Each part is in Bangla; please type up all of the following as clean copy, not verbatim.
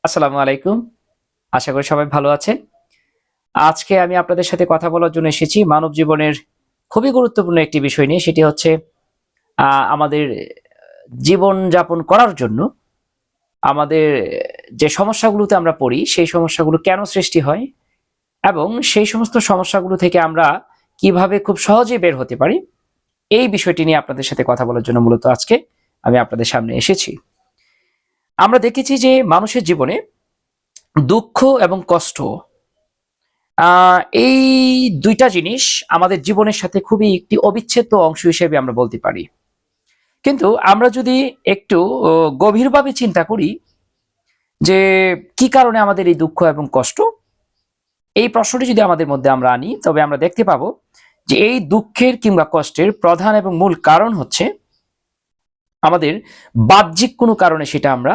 আসসালামু আলাইকুম। আশা করি সবাই ভালো আছেন। আজকে আমি আপনাদের সাথে কথা বলার জন্য এসেছি মানব জীবনের খুবই গুরুত্বপূর্ণ একটি বিষয় নিয়ে। সেটি হচ্ছে আমাদের জীবন যাপন করার জন্য আমাদের যে সমস্যাগুলোতে আমরা পড়ি, সেই সমস্যাগুলো কেন সৃষ্টি হয় এবং সেই সমস্ত সমস্যাগুলো থেকে আমরা কিভাবে খুব সহজেই বের হতে পারি, এই বিষয়টি নিয়ে আপনাদের সাথে কথা বলার জন্য মূলত আজকে আমি আপনাদের সামনে এসেছি। আমরা দেখেছি যে মানুষের জীবনে দুঃখ এবং কষ্ট এই ২ টা জিনিস আমাদের জীবনের সাথে খুবই একটি অবিচ্ছেদ্য অংশ হিসেবে আমরা বলতে পারি। কিন্তু আমরা যদি একটু গভীরভাবে চিন্তা করি যে কি কারণে আমাদের এই দুঃখ এবং কষ্ট, এই প্রশ্নটি যদি আমাদের মধ্যে আমরা আনি, তবে আমরা দেখতে পাবো যে এই দুঃখের কিংবা কষ্টের প্রধান এবং মূল কারণ হচ্ছে আমাদের বাহ্যিক কোনো কারণে সেটা আমরা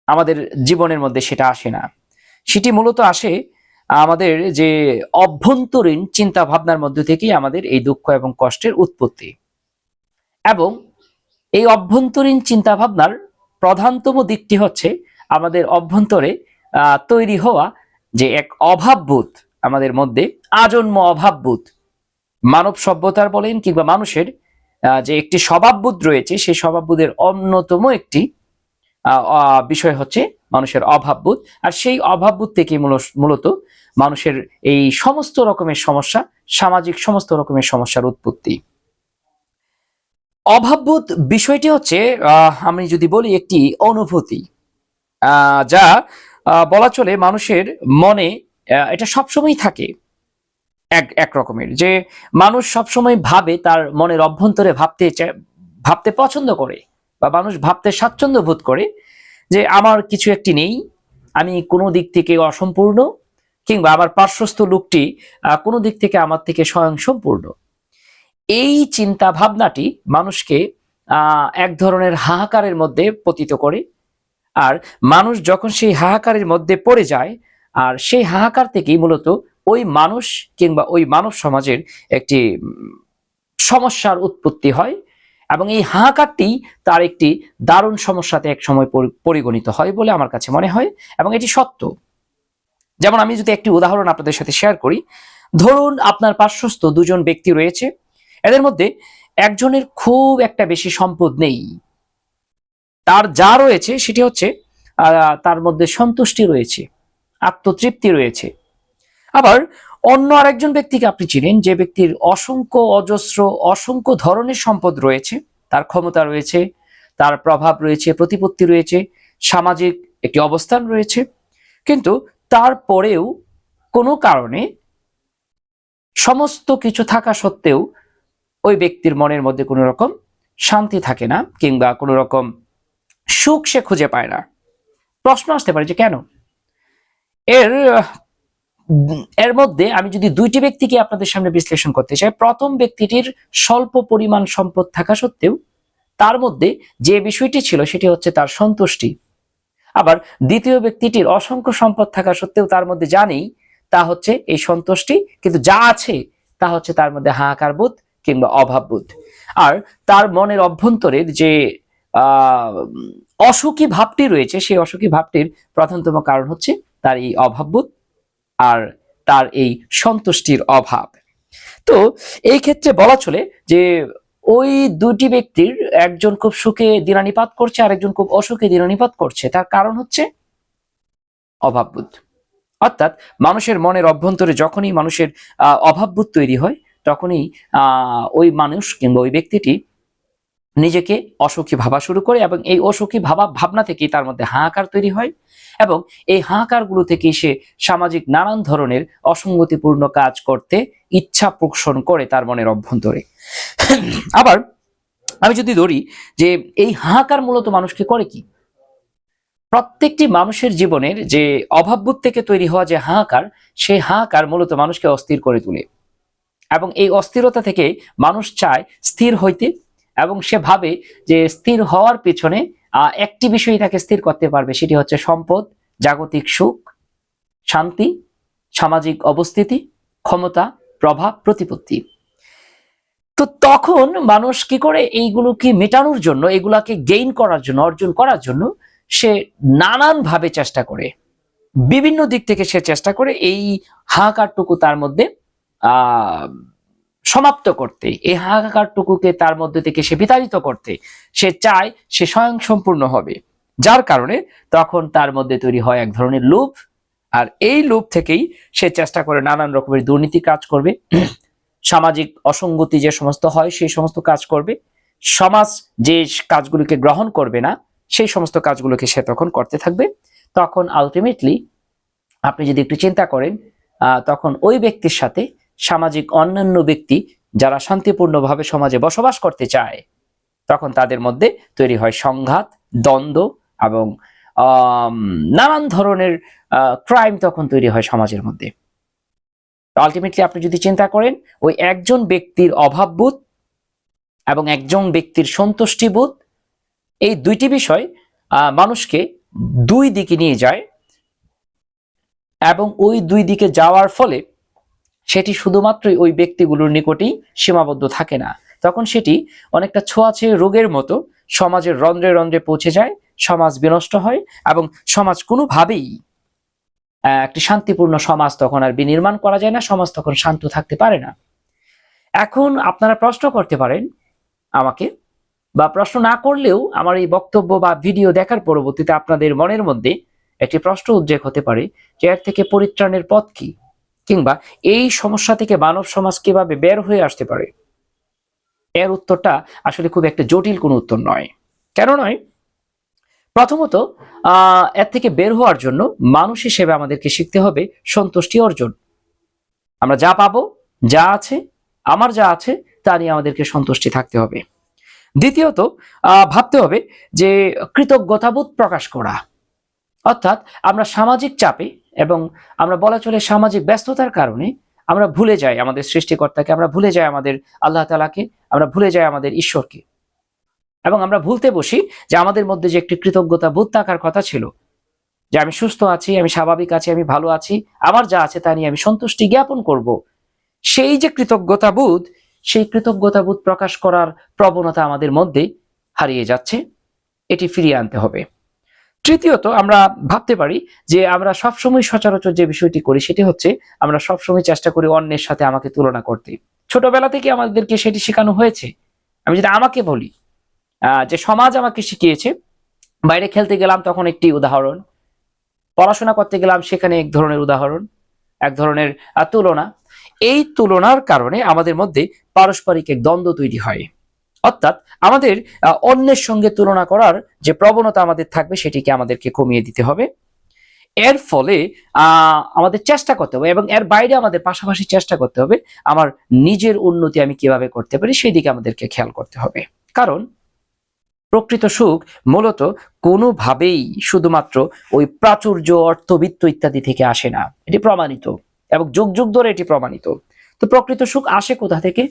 আমাদের জীবনের মধ্যে সেটা আসে না। সেটি মূলত আসে আমাদের যে অভ্যন্তরীণ চিন্তা ভাবনার মধ্য থেকেই আমাদের এই দুঃখ এবং কষ্টের উৎপত্তি। এবং এই অভ্যন্তরীণ চিন্তা ভাবনার প্রধানতম দিকটি হচ্ছে আমাদের অভ্যন্তরে তৈরি হওয়া যে এক অভাববোধ, আমাদের মধ্যে আজন্ম অভাববোধ, মানব সভ্যতার বলেন কিংবা মানুষের যে একটি স্বভাববোধ রয়েছে, সেই স্বভাববোধের অন্যতম একটি বিষয় হচ্ছে মানুষের অভাববোধ। আর সেই অভাববোধ থেকে মূলত মানুষের এই সমস্ত রকমের সমস্যা, সামাজিক সমস্ত রকমের সমস্যার উৎপত্তি। অভাববোধ বিষয়টি হচ্ছে আমি যদি বলি একটি অনুভূতি, যা বলা চলে মানুষের মনে এটা সবসময় থাকে এক রকমের, যে মানুষ সবসময় ভাবে, তার মনের অভ্যন্তরে ভাবতে পছন্দ করে, বা মানুষ ভাবতে স্বাচ্ছন্দ্য বোধ করে যে আমার কিছু একটি নেই, আমি কোনো দিক থেকে অসম্পূর্ণ, কিংবা আমার পার্শ্বস্থ লোকটি কোনো দিক থেকে আমার থেকে স্বয়ং সম্পূর্ণ। এই চিন্তা ভাবনাটি মানুষকে এক ধরনের হাহাকারের মধ্যে পতিত করে। আর মানুষ যখন সেই হাহাকারের মধ্যে পড়ে যায়, আর সেই হাহাকার থেকেই মূলত ওই মানুষ কিংবা ওই মানব সমাজের একটি সমস্যার উৎপত্তি হয়, এবং এই হাহাকারটি তার একটি দারুণ সমস্যাতে এক সময় পরিগণিত হয় বলে আমার কাছে মনে হয়, এবং এটি সত্য। যেমন আমি যদি একটি উদাহরণ আপনাদের সাথে শেয়ার করি, ধরুন আপনার পার্শ্বস্থ দুজন ব্যক্তি রয়েছে, এদের মধ্যে একজনের খুব একটা বেশি সম্পদ নেই, তার যা রয়েছে সেটি হচ্ছে তার মধ্যে সন্তুষ্টি রয়েছে, আত্মতৃপ্তি রয়েছে। আবার অন্য আরেকজন ব্যক্তিকে আপনি চিনেন, যে ব্যক্তির অসংখ্য অজস্র অসংখ্য ধরনের সম্পদ রয়েছে, তার ক্ষমতা রয়েছে, তার প্রভাব রয়েছে, প্রতিপত্তি রয়েছে, সামাজিক একটি অবস্থান রয়েছে, কিন্তু তারপরেও কোনো কারণে সমস্ত কিছু থাকা সত্ত্বেও ওই ব্যক্তির মনের মধ্যে কোনো রকম শান্তি থাকে না, কিংবা কোনো রকম সুখ সে খুঁজে পায় না। প্রশ্ন আসতে পারে যে কেন? এর এর মধ্যে আমি যদি ২টি ব্যক্তিকে আপনাদের সামনে বিশ্লেষণ করতে চাই, প্রথম ব্যক্তিটির স্বল্প পরিমাণ সম্পদ থাকা সত্ত্বেও তার মধ্যে যে বিষয়টি ছিল সেটি হচ্ছে তার সন্তুষ্টি। আবার দ্বিতীয় ব্যক্তিটির অসংখ্য সম্পদ থাকা সত্ত্বেও তার মধ্যে যা নেই তা হচ্ছে এই সন্তুষ্টি, কিন্তু যা আছে তা হচ্ছে তার মধ্যে হাহাকার বোধ কিংবা অভাব বোধ। আর তার মনের অভ্যন্তরের যে অসুখী ভাবটি রয়েছে, সেই অসুখী ভাবটির প্রধানতম কারণ হচ্ছে তার এই অভাববোধ আর তার এই সন্তুষ্টির অভাব। তো এই ক্ষেত্রে বলা চলে যে ওই ২টি ব্যক্তির একজন খুব সুখে দিনানিপাত করছে, আরেকজন খুব অসুখে দিনানিপাত করছে, তার কারণ হচ্ছে অভাববোধ। অর্থাৎ মানুষের মনের অভ্যন্তরে যখনই মানুষের অভাববোধ তৈরি হয়, তখনই ওই মানুষ কিংবা ওই ব্যক্তিটি নিজেকে অসুখী ভাবা শুরু করে, এবং এই অসুখী ভাবনা থেকেই তার মধ্যে হাহাকার তৈরি হয়, এবং এই হাহাকারগুলো থেকেই সে সামাজিক নানান ধরনের অসঙ্গতিপূর্ণ কাজ করতে ইচ্ছা পোষণ করে তার মনের অভ্যন্তরে। আবার আমি যদি ধরি যে এই হাহাকার মূলত মানুষকে করে কি, প্রত্যেকটি মানুষের জীবনের যে অভাববোধ থেকে তৈরি হওয়া যে হাহাকার, সেই হাহাকার মূলত মানুষকে অস্থির করে তোলে, এবং এই অস্থিরতা থেকে মানুষ চায় স্থির হইতে, এবং সে ভাবে যে স্থির হওয়ার পেছনে একটি বিষয় তাকে স্থির করতে পারবে, সেটি হচ্ছে সম্পদ, জাগতিক সুখ, শান্তি, সামাজিক অবস্থিতি, ক্ষমতা, প্রভাব, প্রতিপত্তি। তো তখন মানুষ কি করে, এইগুলোকে মেটানোর জন্য, এগুলাকে গেইন করার জন্য, অর্জন করার জন্য সে নানানভাবে চেষ্টা করে, বিভিন্ন দিক থেকে সে চেষ্টা করে এই হাহাকারটুকু তার মধ্যে সমাপ্ত করতে, এই হাহাকারটুকুকে তার মধ্যে থেকে সে বিতাড়িত করতে। সে চায় সে স্বয়ং সম্পূর্ণ হবে, যার কারণে তখন তার মধ্যে তৈরি হয় এক ধরনের লোভ। আর এই লোভ থেকেই সে চেষ্টা করে নানান রকমের দুর্নীতি কাজ করবে, সামাজিক অসঙ্গতি যে সমস্ত হয় সেই সমস্ত কাজ করবে, সমাজ যে কাজগুলোকে গ্রহণ করবে না সেই সমস্ত কাজগুলোকে সে তখন করতে থাকবে। তখন আলটিমেটলি আপনি যদি একটু চিন্তা করেন, তখন ওই ব্যক্তির সাথে সামাজিক অন্যান্য ব্যক্তি যারা শান্তিপূর্ণভাবে সমাজে বসবাস করতে চায়, তখন তাদের মধ্যে তৈরি হয় সংঘাত, দ্বন্দ্ব এবং নানান ধরনের ক্রাইম তখন তৈরি হয় সমাজের মধ্যে। আলটিমেটলি আপনি যদি চিন্তা করেন, ওই একজন ব্যক্তির অভাববোধ এবং একজন ব্যক্তির সন্তুষ্টিবোধ, এই দুইটি বিষয় মানুষকে দুই দিকে নিয়ে যায়, এবং ওই দুই দিকে যাওয়ার ফলে সেটি শুধুমাত্রই ওই ব্যক্তিগুলোর নিকটেই সীমাবদ্ধ থাকে না, তখন সেটি অনেকটা ছোঁয়াচে রোগের মতো সমাজের রন্ধ্রে রন্ধ্রে পৌঁছে যায়, সমাজ বিনষ্ট হয় এবং সমাজ কোনোভাবেই একটি শান্তিপূর্ণ সমাজ তখন আর বিনির্মাণ করা যায় না, সমাজ তখন শান্ত থাকতে পারে না। এখন আপনারা প্রশ্ন করতে পারেন আমাকে, বা প্রশ্ন না করলেও আমার এই বক্তব্য বা ভিডিও দেখার পরবর্তীতে আপনাদের মনের মধ্যে একটি প্রশ্ন উদ্রেক হতে পারে যে এর থেকে পরিত্রাণের পথ কি, কিংবা এই সমস্যা থেকে মানব সমাজ কিভাবে বের হয়ে আসতে পারে। এর উত্তরটা আসলে খুব একটা জটিল কোনো উত্তর নয়। কেন নয়? প্রথমত, এর থেকে বের হওয়ার জন্য মানুষ হিসেবে আমাদেরকে শিখতে হবে সন্তুষ্টি অর্জন। আমরা যা পাবো, যা আছে, আমার যা আছে তা নিয়ে আমাদেরকে সন্তুষ্টি থাকতে হবে। দ্বিতীয়ত, ভাবতে হবে যে কৃতজ্ঞতাবোধ প্রকাশ করা, অর্থাৎ আমরা সামাজিক চাপে এবং আমরা বলা চলে সামাজিক ব্যস্ততার কারণে আমরা ভুলে যাই আমাদের সৃষ্টিকর্তাকে, আমরা ভুলে যাই আমাদের আল্লাহ তাআলাকে, আমরা ভুলে যাই আমাদের ঈশ্বরকে, এবং আমরা ভুলতে বসি যে আমাদের মধ্যে যে একটি কৃতজ্ঞতা বোধ থাকার কথা ছিল, যে আমি সুস্থ আছি, আমি স্বাভাবিক আছি, আমি ভালো আছি, আমার যা আছে তা নিয়ে আমি সন্তুষ্টি জ্ঞাপন করব, সেই যে কৃতজ্ঞতা বোধ, সেই কৃতজ্ঞতা বোধ প্রকাশ করার প্রবণতা আমাদের মধ্যে হারিয়ে যাচ্ছে, এটি ফিরিয়ে আনতে হবে। তৃতীয়ত, আমরা ভাবতে পারি যে আমরা সবসময় সচরাচর যে বিষয়টি করি সেটি হচ্ছে আমরা সবসময় চেষ্টা করি অন্যের সাথে আমাকে তুলনা করতে। ছোটবেলা থেকে আমাদেরকে সেটি শেখানো হয়েছে। আমি যদি আমাকে বলি, যে সমাজ আমাকে শিখিয়েছে, বাইরে খেলতে গেলাম তখন একটি উদাহরণ, পড়াশোনা করতে গেলাম সেখানে এক ধরনের উদাহরণ, এক ধরনের তুলনা। এই তুলনার কারণে আমাদের মধ্যে পারস্পরিক এক দ্বন্দ্ব তৈরি হয়, অর্থাৎ আমাদের অন্যের সঙ্গে তুলনা করার যে প্রবণতা আমাদের থাকবে সেটিকে আমাদেরকে কমিয়ে দিতে হবে। এর ফলে আমাদের চেষ্টা করতে হবে, এবং এর বাইরে আমাদের পাশাপাশি চেষ্টা করতে হবে আমার নিজের উন্নতি আমি কিভাবে করতে পারি সেই দিকে আমাদেরকে খেয়াল করতে হবে। কারণ প্রকৃত সুখ মূলত কোনোভাবেই শুধুমাত্র ওই প্রাচুর্য, অর্থবিত্ত ইত্যাদি থেকে আসে না, এটি প্রমাণিত এবং যুগ যুগ ধরে এটি প্রমাণিত। তো প্রকৃত সুখ আসে কোথা থেকে?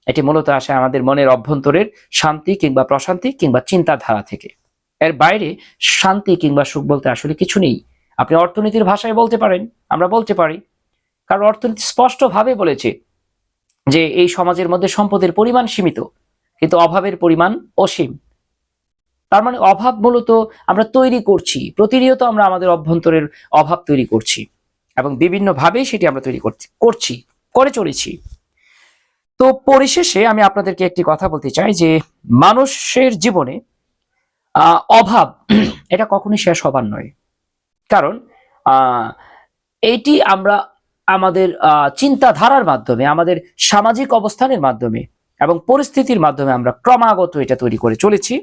এটি মূলত আসে আমাদের মনের অভ্যন্তরের শান্তি কিংবা প্রশান্তি কিংবা চিন্তাধারা থেকে। এর বাইরে শান্তি কিংবা সুখ বলতে আসলে কিছু নেই। আপনি অর্থনীতির ভাষায় বলতে পারেন, আমরা বলতে পারি, কারণ অর্থনীতি স্পষ্টভাবে বলেছে যে এই সমাজের মধ্যে সম্পদের পরিমাণ সীমিত কিন্তু অভাবের পরিমাণ অসীম। তার মানে অভাব মূলত আমরা তৈরি করছি, প্রতিনিয়ত আমরা আমাদের অভ্যন্তরের অভাব তৈরি করছি এবং বিভিন্নভাবেই সেটি আমরা তৈরি করে চলেছি। তো পরিশেষে আমি আপনাদেরকে একটি কথা বলতে চাই যে মানুষের জীবনে অভাব এটা কখনোই শেষ হবার নয়। কারণ এইটি আমরা আমাদের চিন্তাধারার মাধ্যমে, আমাদের সামাজিক অবস্থানের মাধ্যমে এবং পরিস্থিতির মাধ্যমে আমরা ক্রমাগত এটা তৈরি করে চলেছি,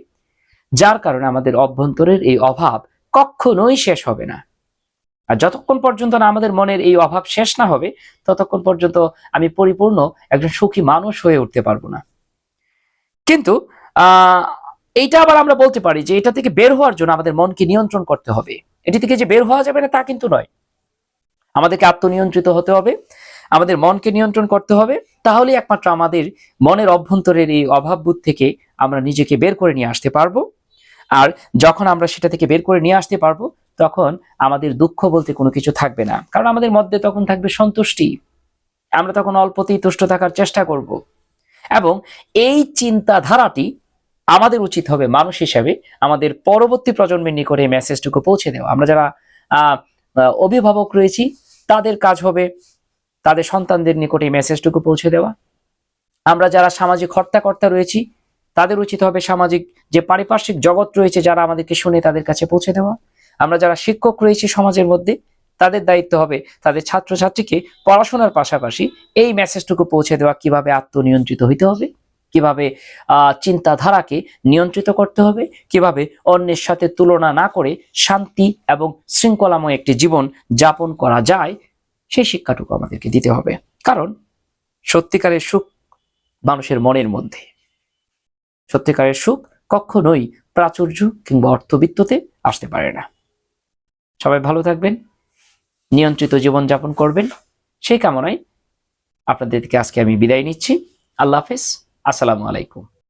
যার কারণে আমাদের অভ্যন্তরের এই অভাব কখনোই শেষ হবে না। আর যতক্ষণ পর্যন্ত না আমাদের মনের এই অভাব শেষ না হবে ততক্ষণ পর্যন্ত আমি পরিপূর্ণ একজন সুখী মানুষ হয়ে উঠতে পারবো না। কিন্তু এইটা আবার আমরা বলতে পারি যে এটা থেকে বের হওয়ার জন্য আমাদের মনকে নিয়ন্ত্রণ করতে হবে। এটি থেকে যে বের হওয়া যাবে না তা কিন্তু নয়, আমাদেরকে আত্মনিয়ন্ত্রিত হতে হবে, আমাদের মনকে নিয়ন্ত্রণ করতে হবে, তাহলে একমাত্র আমাদের মনের অভ্যন্তরের এই অভাববোধ থেকে আমরা নিজেকে বের করে নিয়ে আসতে পারবো। আর যখন আমরা সেটা থেকে বের করে নিয়ে আসতে পারবো তখন আমাদের দুঃখ বলতে কোনো কিছু থাকবে না, কারণ আমাদের মধ্যে তখন থাকবে সন্তুষ্টি। আমরা তখন অল্পতেই তুষ্ট থাকার চেষ্টা করব, এবং এই চিন্তাধারাটি আমাদের উচিত হবে মানুষ হিসাবে আমাদের পরবর্তী প্রজন্মের নিকটে এই মেসেজটুকু পৌঁছে দেওয়া। আমরা যারা অভিভাবক রয়েছি তাদের কাজ হবে তাদের সন্তানদের নিকটে এই মেসেজটুকু পৌঁছে দেওয়া। আমরা যারা সামাজিক হর্তাকর্তা রয়েছি তাদের উচিত হবে সামাজিক যে পারিপার্শ্বিক জগৎ রয়েছে যারা আমাদেরকে শুনে তাদের কাছে পৌঁছে দেওয়া। আমরা যারা শিক্ষক রয়েছি সমাজের মধ্যে তাদের দায়িত্ব হবে তাদের ছাত্রছাত্রীকে পড়াশোনার পাশাপাশি এই মেসেজটুকু পৌঁছে দেওয়া, কিভাবে আত্মনিয়ন্ত্রিত হইতে হবে, কিভাবে চিন্তাধারাকে নিয়ন্ত্রিত করতে হবে, কিভাবে অন্যের সাথে তুলনা না করে শান্তি এবং শৃঙ্খলাময় একটি জীবন যাপন করা যায়, সেই শিক্ষাটুকু আমাদেরকে দিতে হবে। কারণ সত্যিকারের সুখ মানুষের মনের মধ্যে। সত্যিকারের সুখ কখনোই প্রাচুর্য কিংবা অর্থবিত্ততে আসতে পারে না। সবাই ভালো থাকবেন, নিয়ন্ত্রিত জীবন যাপন করবেন, সেই কামনায় আপনাদেরকে আজকে আমি বিদায় নিচ্ছি। আল্লাহ হাফেজ, আসসালামু আলাইকুম।